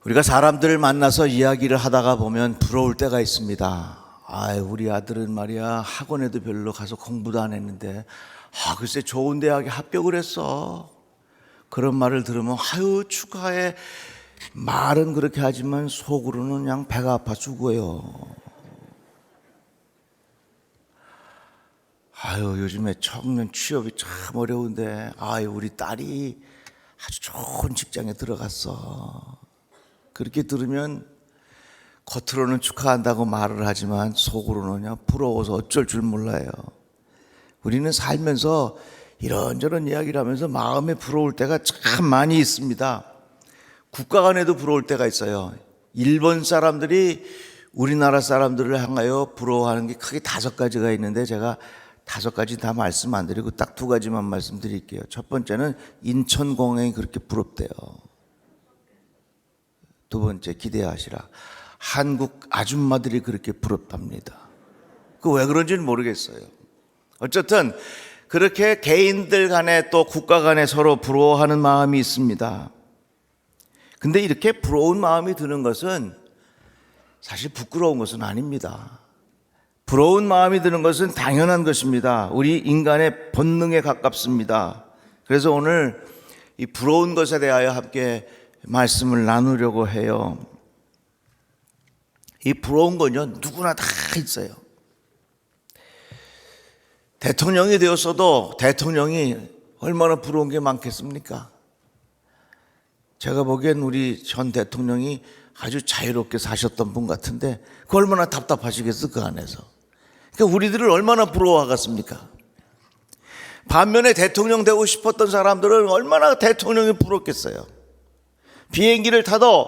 우리가 사람들을 만나서 이야기를 하다가 보면 부러울 때가 있습니다. 우리 아들은 말이야 학원에도 별로 가서 공부도 안 했는데 글쎄 좋은 대학에 합격을 했어. 그런 말을 들으면 축하해. 말은 그렇게 하지만 속으로는 그냥 배가 아파 죽어요. 요즘에 청년 취업이 참 어려운데 우리 딸이 아주 좋은 직장에 들어갔어. 그렇게 들으면 겉으로는 축하한다고 말을 하지만 속으로는 그냥 부러워서 어쩔 줄 몰라요. 우리는 살면서 이런저런 이야기를 하면서 마음에 부러울 때가 참 많이 있습니다. 국가 간에도 부러울 때가 있어요. 일본 사람들이 우리나라 사람들을 향하여 부러워하는 게 크게 5가지가 있는데 제가 5가지 다 말씀 안 드리고 딱 2가지만 말씀드릴게요. 첫 번째는 인천공항이 그렇게 부럽대요. 2번째 기대하시라. 한국 아줌마들이 그렇게 부럽답니다. 왜 그런지는 모르겠어요. 어쨌든 그렇게 개인들 간에 또 국가 간에 서로 부러워하는 마음이 있습니다. 근데 이렇게 부러운 마음이 드는 것은 사실 부끄러운 것은 아닙니다. 부러운 마음이 드는 것은 당연한 것입니다. 우리 인간의 본능에 가깝습니다. 그래서 오늘 이 부러운 것에 대하여 함께 말씀을 나누려고 해요. 이 부러운 건요 누구나 다 있어요. 대통령이 되었어도 대통령이 얼마나 부러운 게 많겠습니까? 제가 보기엔 우리 전 대통령이 아주 자유롭게 사셨던 분 같은데 그 얼마나 답답하시겠어 그 안에서. 그러니까 우리들을 얼마나 부러워하겠습니까? 반면에 대통령 되고 싶었던 사람들은 얼마나 대통령이 부럽겠어요. 비행기를 타도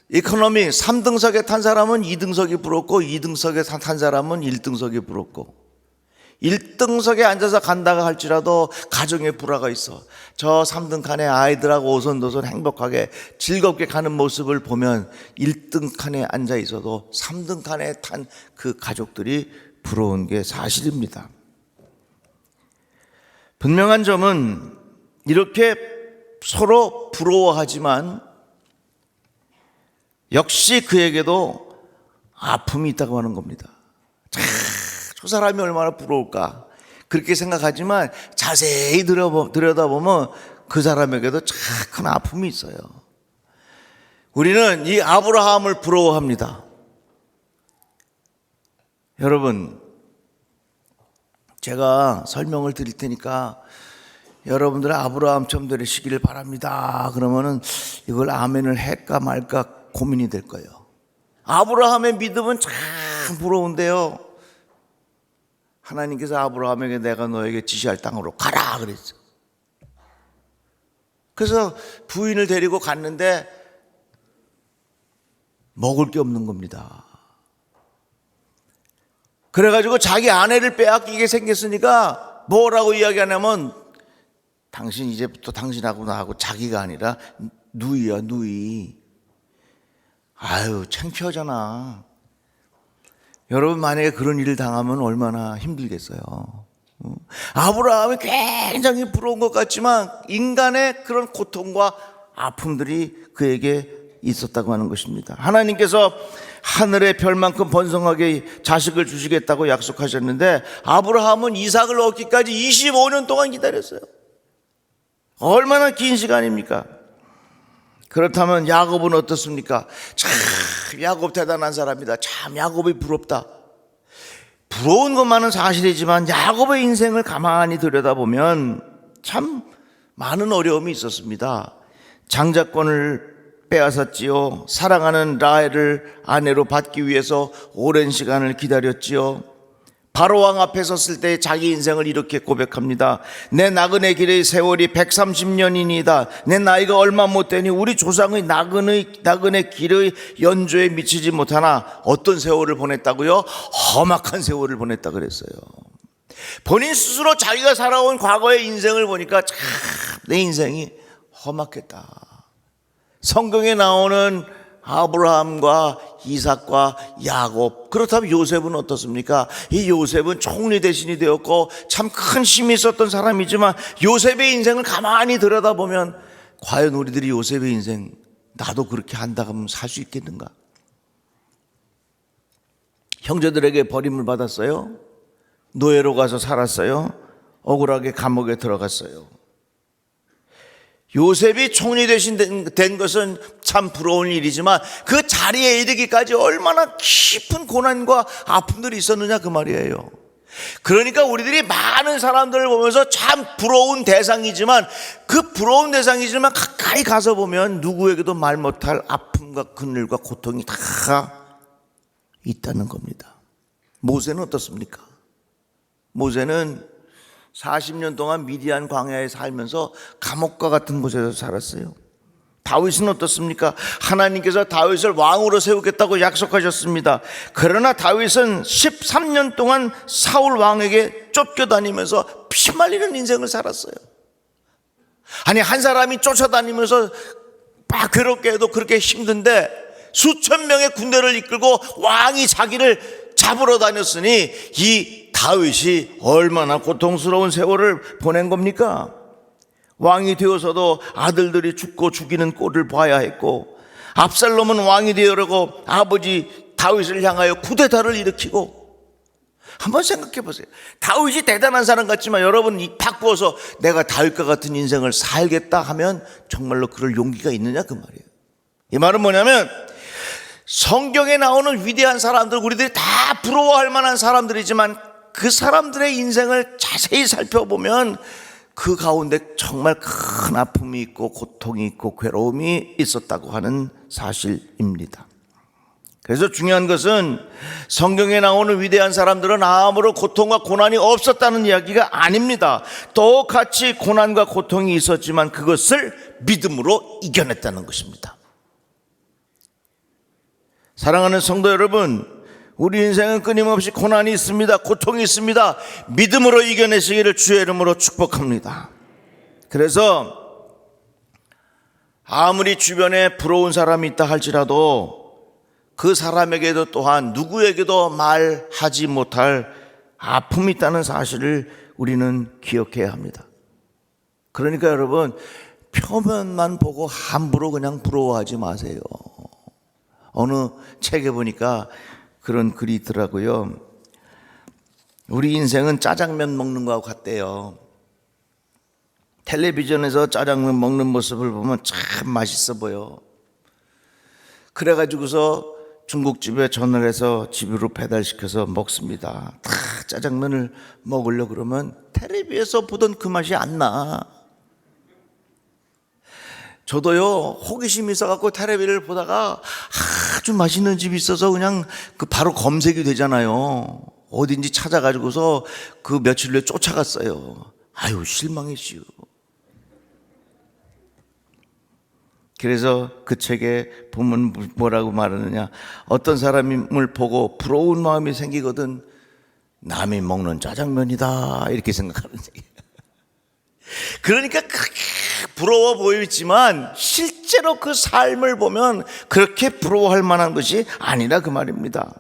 이코노미 3등석에 탄 사람은 2등석이 부럽고 2등석에 탄 사람은 1등석이 부럽고 1등석에 앉아서 간다고 할지라도 가정에 불화가 있어. 저 3등 칸에 아이들하고 오손도손 행복하게 즐겁게 가는 모습을 보면 1등 칸에 앉아 있어도 3등 칸에 탄 그 가족들이 부러운 게 사실입니다. 분명한 점은 이렇게 서로 부러워하지만 역시 그에게도 아픔이 있다고 하는 겁니다. 저 사람이 얼마나 부러울까 그렇게 생각하지만 자세히 들여다보면 그 사람에게도 참 큰 아픔이 있어요. 우리는 이 아브라함을 부러워합니다. 여러분, 제가 설명을 드릴 테니까 여러분들은 아브라함처럼 되시기를 바랍니다. 그러면은 이걸 아멘을 할까 말까 고민이 될 거예요. 아브라함의 믿음은 참 부러운데요. 하나님께서 아브라함에게 내가 너에게 지시할 땅으로 가라 그랬어요. 그래서 부인을 데리고 갔는데 먹을 게 없는 겁니다. 그래가지고 자기 아내를 빼앗기게 생겼으니까 뭐라고 이야기하냐면 당신 이제부터 당신하고 나하고 자기가 아니라 누이야 누이. 창피하잖아. 여러분 만약에 그런 일을 당하면 얼마나 힘들겠어요. 아브라함이 굉장히 부러운 것 같지만 인간의 그런 고통과 아픔들이 그에게 있었다고 하는 것입니다. 하나님께서 하늘의 별만큼 번성하게 자식을 주시겠다고 약속하셨는데 아브라함은 이삭을 얻기까지 25년 동안 기다렸어요. 얼마나 긴 시간입니까? 그렇다면 야곱은 어떻습니까? 참 야곱 대단한 사람이다. 참 야곱이 부럽다. 부러운 것만은 사실이지만 야곱의 인생을 가만히 들여다보면 참 많은 어려움이 있었습니다. 장자권을 빼앗았지요. 사랑하는 라헬을 아내로 받기 위해서 오랜 시간을 기다렸지요. 바로왕 앞에 섰을 때 자기 인생을 이렇게 고백합니다. 내 나그네 길의 세월이 130년이니이다. 내 나이가 얼마 못 되니 우리 조상의 나그네 길의 연조에 미치지 못하나 어떤 세월을 보냈다고요? 험악한 세월을 보냈다 그랬어요. 본인 스스로 자기가 살아온 과거의 인생을 보니까 참 내 인생이 험악했다. 성경에 나오는 아브라함과 이삭과 야곱, 그렇다면 요셉은 어떻습니까? 이 요셉은 총리 대신이 되었고 참 큰 힘이 있었던 사람이지만 요셉의 인생을 가만히 들여다보면 과연 우리들이 요셉의 인생 나도 그렇게 한다 하면 살 수 있겠는가? 형제들에게 버림을 받았어요. 노예로 가서 살았어요. 억울하게 감옥에 들어갔어요. 요셉이 총리 된 것은 참 부러운 일이지만 그 자리에 이르기까지 얼마나 깊은 고난과 아픔들이 있었느냐 그 말이에요. 그러니까 우리들이 많은 사람들을 보면서 참 부러운 대상이지만 그 부러운 대상이지만 가까이 가서 보면 누구에게도 말 못할 아픔과 그늘과 고통이 다 있다는 겁니다. 모세는 어떻습니까? 모세는 40년 동안 미디안 광야에 살면서 감옥과 같은 곳에서 살았어요. 다윗은 어떻습니까? 하나님께서 다윗을 왕으로 세우겠다고 약속하셨습니다. 그러나 다윗은 13년 동안 사울 왕에게 쫓겨다니면서 피말리는 인생을 살았어요. 아니, 한 사람이 쫓아다니면서 막 괴롭게 해도 그렇게 힘든데 수천 명의 군대를 이끌고 왕이 자기를 잡으러 다녔으니 이 다윗이 얼마나 고통스러운 세월을 보낸 겁니까? 왕이 되어서도 아들들이 죽고 죽이는 꼴을 봐야 했고, 압살롬은 왕이 되려고 아버지 다윗을 향하여 쿠데타를 일으키고, 한번 생각해 보세요. 다윗이 대단한 사람 같지만 여러분 이 바꾸어서 내가 다윗과 같은 인생을 살겠다 하면 정말로 그럴 용기가 있느냐 그 말이에요. 이 말은 뭐냐면 성경에 나오는 위대한 사람들, 우리들이 다 부러워할 만한 사람들이지만 그 사람들의 인생을 자세히 살펴보면 그 가운데 정말 큰 아픔이 있고 고통이 있고 괴로움이 있었다고 하는 사실입니다. 그래서 중요한 것은 성경에 나오는 위대한 사람들은 아무런 고통과 고난이 없었다는 이야기가 아닙니다. 똑같이 고난과 고통이 있었지만 그것을 믿음으로 이겨냈다는 것입니다. 사랑하는 성도 여러분, 우리 인생은 끊임없이 고난이 있습니다. 고통이 있습니다. 믿음으로 이겨내시기를 주의 이름으로 축복합니다. 그래서 아무리 주변에 부러운 사람이 있다 할지라도 그 사람에게도 또한 누구에게도 말하지 못할 아픔이 있다는 사실을 우리는 기억해야 합니다. 그러니까 여러분, 표면만 보고 함부로 그냥 부러워하지 마세요. 어느 책에 보니까 그런 글이 있더라고요. 우리 인생은 짜장면 먹는 거하고 같대요. 텔레비전에서 짜장면 먹는 모습을 보면 참 맛있어 보여. 그래가지고서 중국집에 전화를 해서 집으로 배달시켜서 먹습니다. 다 짜장면을 먹으려고 그러면 텔레비에서 보던 그 맛이 안 나. 저도요, 호기심이 있어갖고 텔레비를 보다가 아주 맛있는 집이 있어서 그냥 그 바로 검색이 되잖아요. 어딘지 찾아가지고서 그 며칠 후에 쫓아갔어요. 아유, 실망했지요. 그래서 그 책에 보면 뭐라고 말하느냐, 어떤 사람을 보고 부러운 마음이 생기거든 남이 먹는 짜장면이다 이렇게 생각하는 얘기예요. 그러니까 크게 부러워 보이지만 실제로 그 삶을 보면 그렇게 부러워할 만한 것이 아니라 그 말입니다.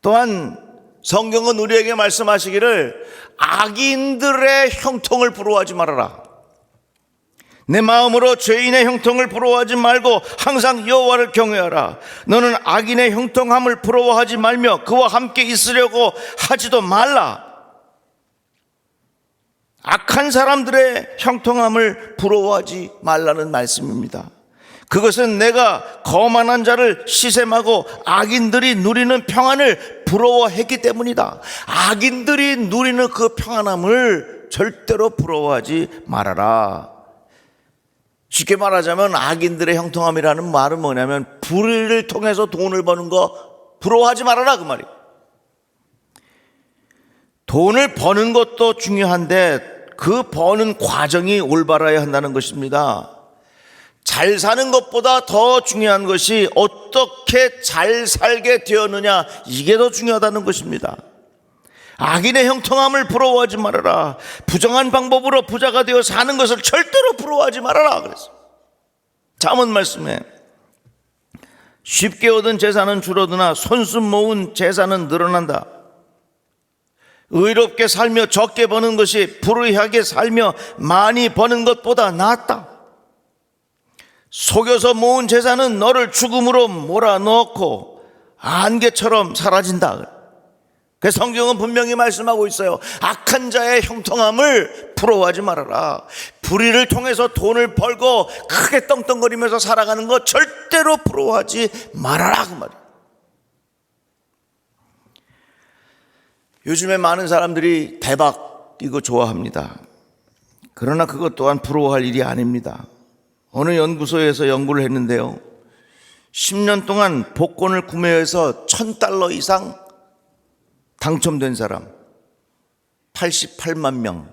또한 성경은 우리에게 말씀하시기를 악인들의 형통을 부러워하지 말아라. 내 마음으로 죄인의 형통을 부러워하지 말고 항상 여호와를 경외하라. 너는 악인의 형통함을 부러워하지 말며 그와 함께 있으려고 하지도 말라. 악한 사람들의 형통함을 부러워하지 말라는 말씀입니다. 그것은 내가 거만한 자를 시샘하고 악인들이 누리는 평안을 부러워했기 때문이다. 악인들이 누리는 그 평안함을 절대로 부러워하지 말아라. 쉽게 말하자면 악인들의 형통함이라는 말은 뭐냐면 불의를 통해서 돈을 버는 거 부러워하지 말아라 그 말이에요. 돈을 버는 것도 중요한데 그 버는 과정이 올바라야 한다는 것입니다. 잘 사는 것보다 더 중요한 것이 어떻게 잘 살게 되었느냐, 이게 더 중요하다는 것입니다. 악인의 형통함을 부러워하지 말아라. 부정한 방법으로 부자가 되어 사는 것을 절대로 부러워하지 말아라 그랬어요. 잠언 말씀에 쉽게 얻은 재산은 줄어드나 손수 모은 재산은 늘어난다. 의롭게 살며 적게 버는 것이 불의하게 살며 많이 버는 것보다 낫다. 속여서 모은 재산은 너를 죽음으로 몰아넣고 안개처럼 사라진다. 그 성경은 분명히 말씀하고 있어요. 악한 자의 형통함을 부러워하지 말아라. 불의를 통해서 돈을 벌고 크게 떵떵거리면서 살아가는 거 절대로 부러워하지 말아라, 그 말이에요. 요즘에 많은 사람들이 대박 이거 좋아합니다. 그러나 그것 또한 부러워할 일이 아닙니다. 어느 연구소에서 연구를 했는데요, 10년 동안 복권을 구매해서 $1,000 이상 당첨된 사람 88만 명,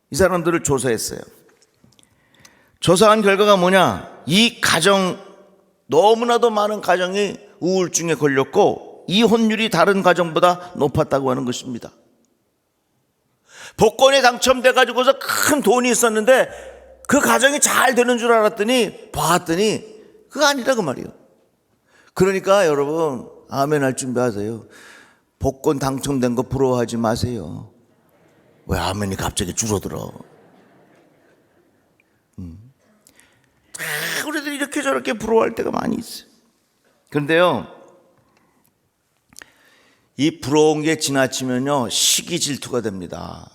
이 사람들을 조사했어요. 조사한 결과가 뭐냐, 이 가정, 너무나도 많은 가정이 우울증에 걸렸고 이혼율이 다른 가정보다 높았다고 하는 것입니다. 복권에 당첨돼 가지고서 큰 돈이 있었는데 그 가정이 잘 되는 줄 알았더니 봤더니 그거 아니라 그 말이에요. 그러니까 여러분, 아멘 할 준비하세요. 복권 당첨된 거 부러워하지 마세요. 왜 아멘이 갑자기 줄어들어? 우리들 이렇게 저렇게 부러워할 때가 많이 있어요. 그런데요, 이 부러운 게 지나치면요 시기 질투가 됩니다.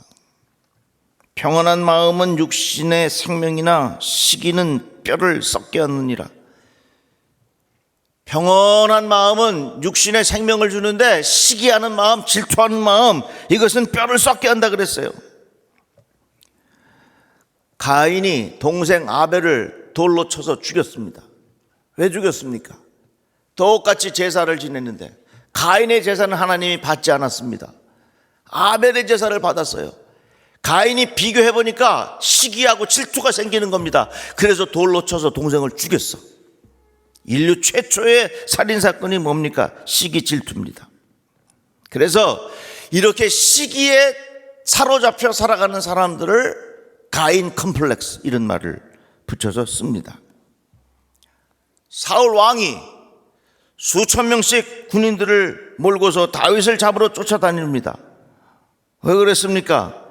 평안한 마음은 육신의 생명이나 시기는 뼈를 썩게 하느니라. 평온한 마음은 육신의 생명을 주는데 시기하는 마음, 질투하는 마음, 이것은 뼈를 썩게 한다 그랬어요. 가인이 동생 아벨을 돌로 쳐서 죽였습니다. 왜 죽였습니까? 똑같이 제사를 지냈는데 가인의 제사는 하나님이 받지 않았습니다. 아벨의 제사를 받았어요. 가인이 비교해보니까 시기하고 질투가 생기는 겁니다. 그래서 돌로 쳐서 동생을 죽였어. 인류 최초의 살인사건이 뭡니까? 시기 질투입니다. 그래서 이렇게 시기에 사로잡혀 살아가는 사람들을 가인 컴플렉스, 이런 말을 붙여서 씁니다. 사울 왕이 수천 명씩 군인들을 몰고서 다윗을 잡으러 쫓아다닙니다. 왜 그랬습니까?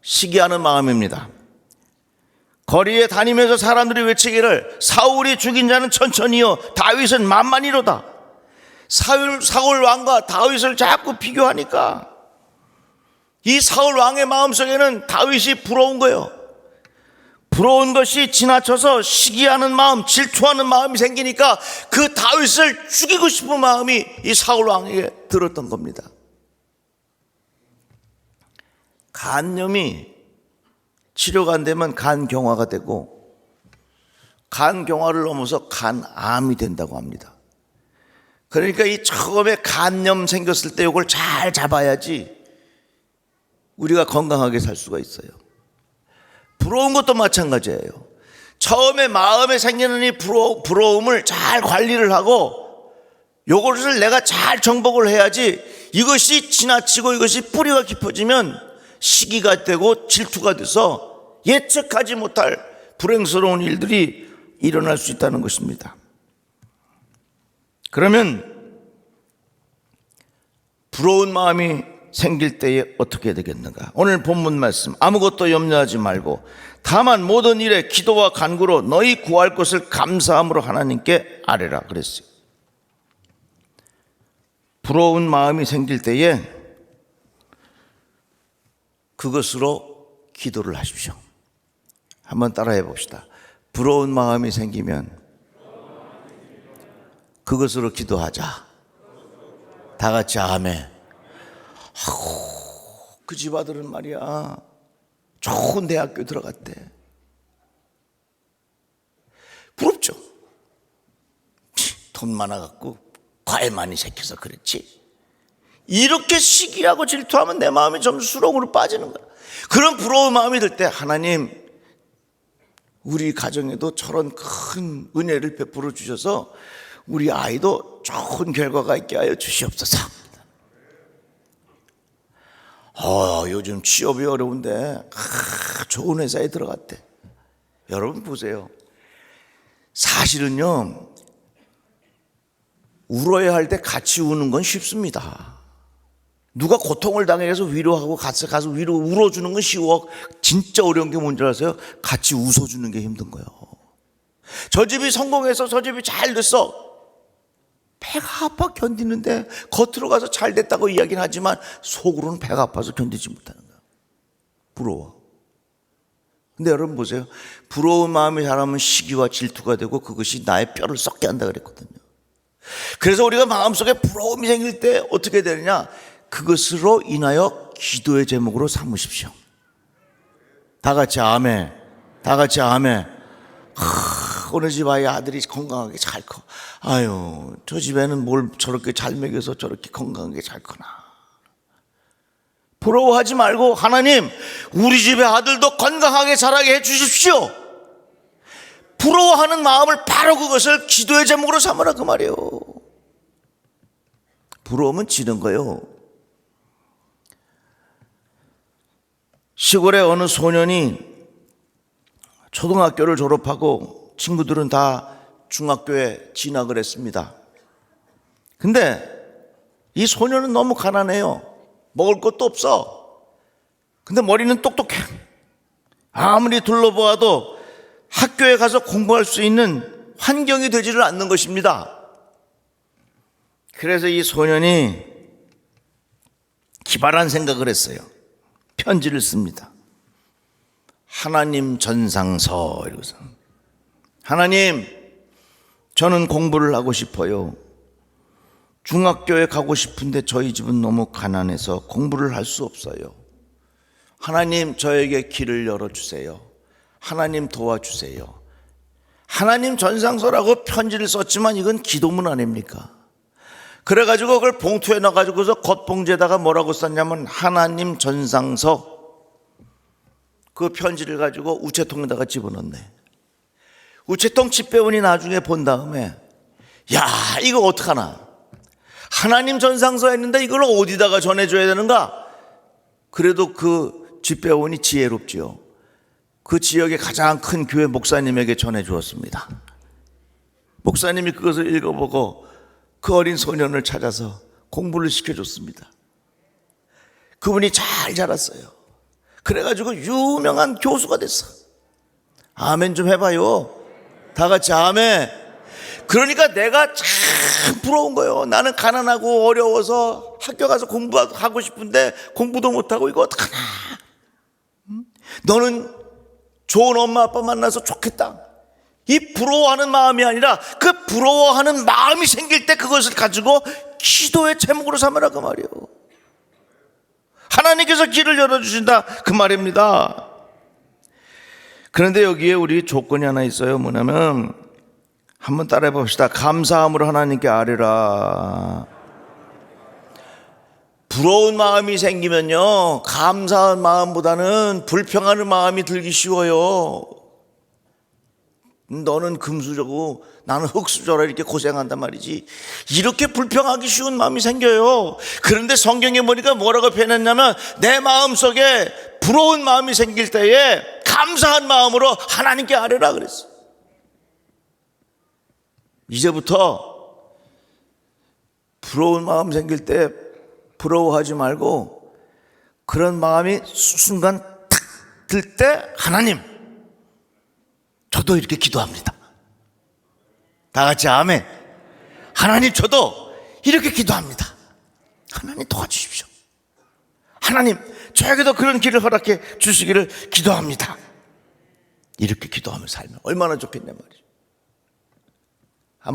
시기하는 마음입니다. 거리에 다니면서 사람들이 외치기를 사울이 죽인 자는 천천히요 다윗은 만만히로다. 사울 왕과 다윗을 자꾸 비교하니까 이 사울 왕의 마음속에는 다윗이 부러운 거예요. 부러운 것이 지나쳐서 시기하는 마음, 질투하는 마음이 생기니까 그 다윗을 죽이고 싶은 마음이 이 사울 왕에게 들었던 겁니다. 간염이 치료가 안 되면 간경화가 되고 간경화를 넘어서 간암이 된다고 합니다. 그러니까 이 처음에 간염 생겼을 때 이걸 잘 잡아야지 우리가 건강하게 살 수가 있어요. 부러운 것도 마찬가지예요. 처음에 마음에 생기는 이 부러움을 잘 관리를 하고 이것을 내가 잘 정복을 해야지, 이것이 지나치고 이것이 뿌리가 깊어지면 시기가 되고 질투가 돼서 예측하지 못할 불행스러운 일들이 일어날 수 있다는 것입니다. 그러면 부러운 마음이 생길 때에 어떻게 되겠는가? 오늘 본문 말씀, 아무것도 염려하지 말고 다만 모든 일에 기도와 간구로 너희 구할 것을 감사함으로 하나님께 아뢰라 그랬어요. 부러운 마음이 생길 때에 그것으로 기도를 하십시오. 한번 따라해 봅시다. 부러운 마음이 생기면 그것으로 기도하자. 다 같이 아멘. 그 집 아들은 말이야 좋은 대학교 들어갔대. 부럽죠. 돈 많아갖고 과외 많이 시켜서 그랬지. 이렇게 시기하고 질투하면 내 마음이 좀 수렁으로 빠지는 거야. 그런 부러운 마음이 들 때 하나님, 우리 가정에도 저런 큰 은혜를 베풀어 주셔서 우리 아이도 좋은 결과가 있게 하여 주시옵소서. 요즘 취업이 어려운데 좋은 회사에 들어갔대. 여러분 보세요. 사실은요, 울어야 할 때 같이 우는 건 쉽습니다. 누가 고통을 당해서 위로하고 가서 울어주는 건 쉬워. 진짜 어려운 게 뭔지 아세요? 같이 웃어주는 게 힘든 거예요. 저 집이 성공해서 저 집이 잘 됐어. 배가 아파 견디는데 겉으로 가서 잘 됐다고 이야기는 하지만 속으로는 배가 아파서 견디지 못하는 거야. 부러워. 근데 여러분 보세요. 부러운 마음이 자라면 시기와 질투가 되고 그것이 나의 뼈를 썩게 한다 그랬거든요. 그래서 우리가 마음속에 부러움이 생길 때 어떻게 되느냐? 그것으로 인하여 기도의 제목으로 삼으십시오. 다 같이 아멘. 다 같이 아멘. 어느 집 아들이 건강하게 잘 커. 아유, 저 집에는 뭘 저렇게 잘 먹여서 저렇게 건강하게 잘 크나. 부러워하지 말고 하나님, 우리 집의 아들도 건강하게 자라게 해 주십시오. 부러워하는 마음을 바로 그것을 기도의 제목으로 삼으라 그 말이에요. 부러움은 지는 거예요. 시골의 어느 소년이 초등학교를 졸업하고 친구들은 다 중학교에 진학을 했습니다. 근데 이 소년은 너무 가난해요. 먹을 것도 없어. 근데 머리는 똑똑해. 아무리 둘러보아도 학교에 가서 공부할 수 있는 환경이 되지를 않는 것입니다. 그래서 이 소년이 기발한 생각을 했어요. 편지를 씁니다. 하나님 전상서 이러고서, 하나님, 저는 공부를 하고 싶어요. 중학교에 가고 싶은데 저희 집은 너무 가난해서 공부를 할 수 없어요. 하나님, 저에게 길을 열어주세요. 하나님 도와주세요. 하나님 전상서라고 편지를 썼지만 이건 기도문 아닙니까? 그래가지고 그걸 봉투에 넣어가지고서 겉봉지에다가 뭐라고 썼냐면 하나님 전상서. 그 편지를 가지고 우체통에다가 집어넣네. 우체통 집배원이 나중에 본 다음에, 야, 이거 어떡하나. 하나님 전상서 했는데 이걸 어디다가 전해줘야 되는가? 그래도 그 집배원이 지혜롭지요. 그 지역의 가장 큰 교회 목사님에게 전해주었습니다. 목사님이 그것을 읽어보고 그 어린 소년을 찾아서 공부를 시켜줬습니다. 그분이 잘 자랐어요. 그래가지고 유명한 교수가 됐어. 아멘 좀 해봐요. 다 같이 아멘. 그러니까 내가 참 부러운 거예요. 나는 가난하고 어려워서 학교 가서 공부하고 싶은데 공부도 못하고 이거 어떡하나. 너는 좋은 엄마 아빠 만나서 좋겠다. 이 부러워하는 마음이 아니라 그 부러워하는 마음이 생길 때 그것을 가지고 기도의 제목으로 삼으라 그 말이에요. 하나님께서 길을 열어주신다 그 말입니다. 그런데 여기에 우리 조건이 하나 있어요. 뭐냐면 한번 따라해 봅시다. 감사함으로 하나님께 아뢰라. 부러운 마음이 생기면요, 감사한 마음보다는 불평하는 마음이 들기 쉬워요. 너는 금수저고 나는 흙수저라 이렇게 고생한단 말이지. 이렇게 불평하기 쉬운 마음이 생겨요. 그런데 성경에 보니까 뭐라고 표현했냐면 내 마음속에 부러운 마음이 생길 때에 감사한 마음으로 하나님께 아뢰라 그랬어. 이제부터 부러운 마음 생길 때 부러워하지 말고 그런 마음이 순간 탁 들 때 하나님, 저도 이렇게 기도합니다. 다 같이 아멘. 하나님, 저도 이렇게 기도합니다. 하나님 도와주십시오. 하나님, 저에게도 그런 길을 허락해 주시기를 기도합니다. 이렇게 기도하며 살면 얼마나 좋겠냐 말이죠.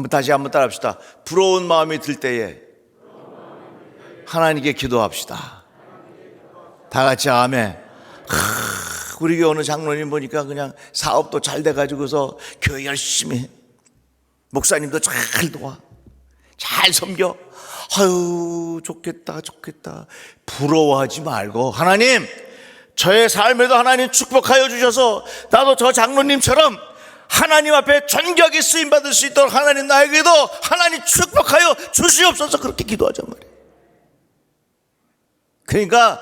다시 한번 따라합시다. 부러운 마음이 들 때에 하나님께 기도합시다. 다 같이 아멘. 우리 교회 어느 장로님 보니까 그냥 사업도 잘 돼가지고서 교회 열심히 해. 목사님도 잘 도와, 잘 섬겨. 아유, 좋겠다 좋겠다. 부러워하지 말고 하나님, 저의 삶에도 하나님 축복하여 주셔서 나도 저 장로님처럼 하나님 앞에 존귀하게 쓰임받을 수 있도록 하나님 나에게도 하나님 축복하여 주시옵소서. 그렇게 기도하잔 말이에요. 그러니까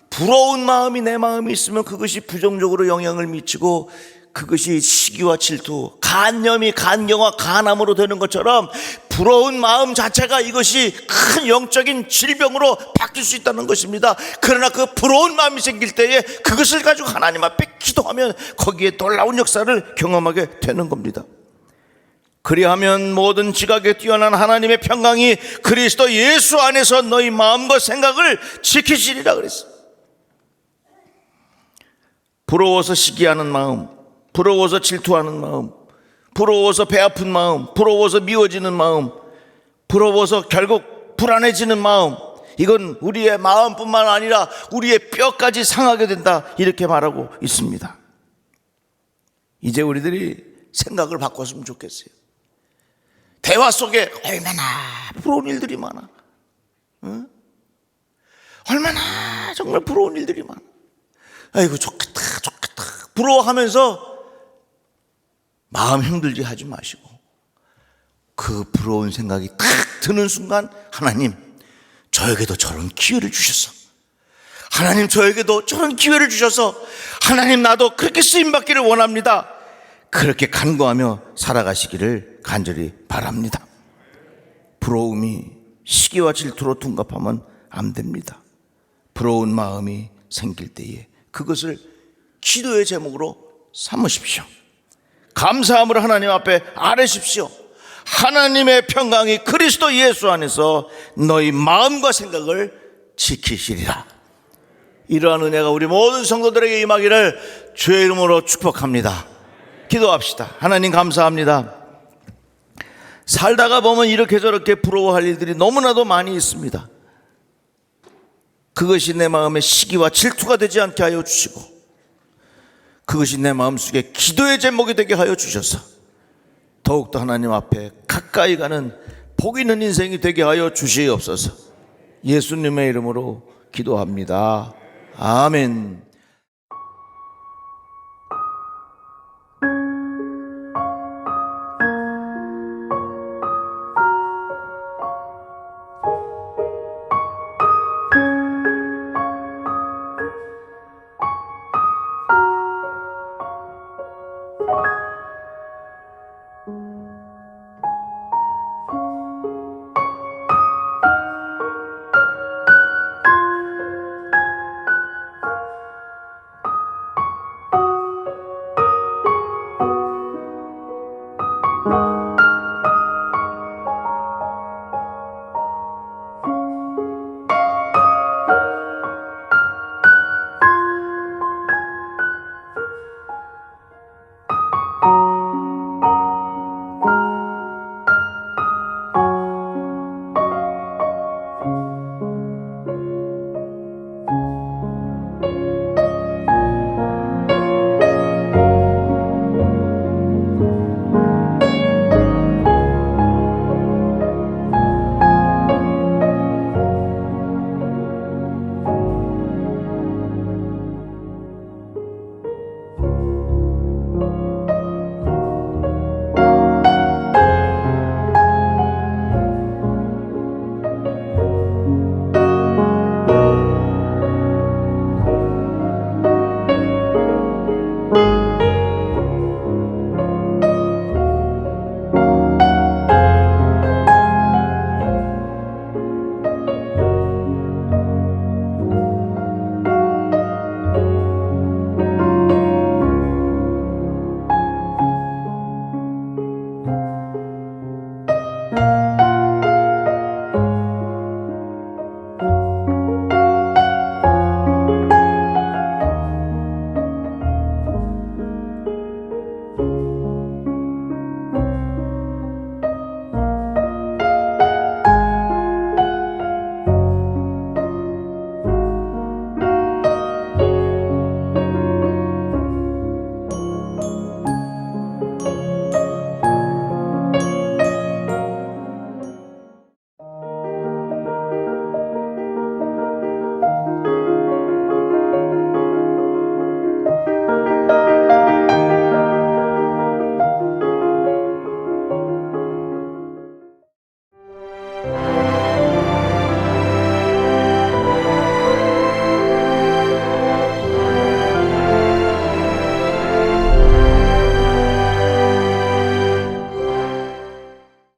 부러운 마음이 내 마음에 있으면 그것이 부정적으로 영향을 미치고 그것이 시기와 질투, 간염이 간경화 간암으로 되는 것처럼 부러운 마음 자체가 이것이 큰 영적인 질병으로 바뀔 수 있다는 것입니다. 그러나 그 부러운 마음이 생길 때에 그것을 가지고 하나님 앞에 기도하면 거기에 놀라운 역사를 경험하게 되는 겁니다. 그리하면 모든 지각에 뛰어난 하나님의 평강이 그리스도 예수 안에서 너희 마음과 생각을 지키시리라 그랬어요. 부러워서 시기하는 마음, 부러워서 질투하는 마음, 부러워서 배 아픈 마음, 부러워서 미워지는 마음, 부러워서 결국 불안해지는 마음, 이건 우리의 마음뿐만 아니라 우리의 뼈까지 상하게 된다, 이렇게 말하고 있습니다. 이제 우리들이 생각을 바꿨으면 좋겠어요. 대화 속에 얼마나 부러운 일들이 많아. 응? 얼마나 정말 부러운 일들이 많아. 아이고 좋겠다 좋겠다 부러워하면서 마음 힘들게 하지 마시고, 그 부러운 생각이 딱 드는 순간 하나님, 저에게도 저런 기회를 주셔서, 하나님 저에게도 저런 기회를 주셔서, 하나님 나도 그렇게 쓰임받기를 원합니다, 그렇게 간구하며 살아가시기를 간절히 바랍니다. 부러움이 시기와 질투로 둔갑하면 안 됩니다. 부러운 마음이 생길 때에 그것을 기도의 제목으로 삼으십시오. 감사함으로 하나님 앞에 아뢰십시오. 하나님의 평강이 그리스도 예수 안에서 너희 마음과 생각을 지키시리라. 이러한 은혜가 우리 모든 성도들에게 임하기를 주의 이름으로 축복합니다. 기도합시다. 하나님 감사합니다. 살다가 보면 이렇게 저렇게 부러워할 일들이 너무나도 많이 있습니다. 그것이 내 마음에 시기와 질투가 되지 않게 하여 주시고, 그것이 내 마음속에 기도의 제목이 되게 하여 주셔서 더욱더 하나님 앞에 가까이 가는 복 있는 인생이 되게 하여 주시옵소서. 예수님의 이름으로 기도합니다. 아멘.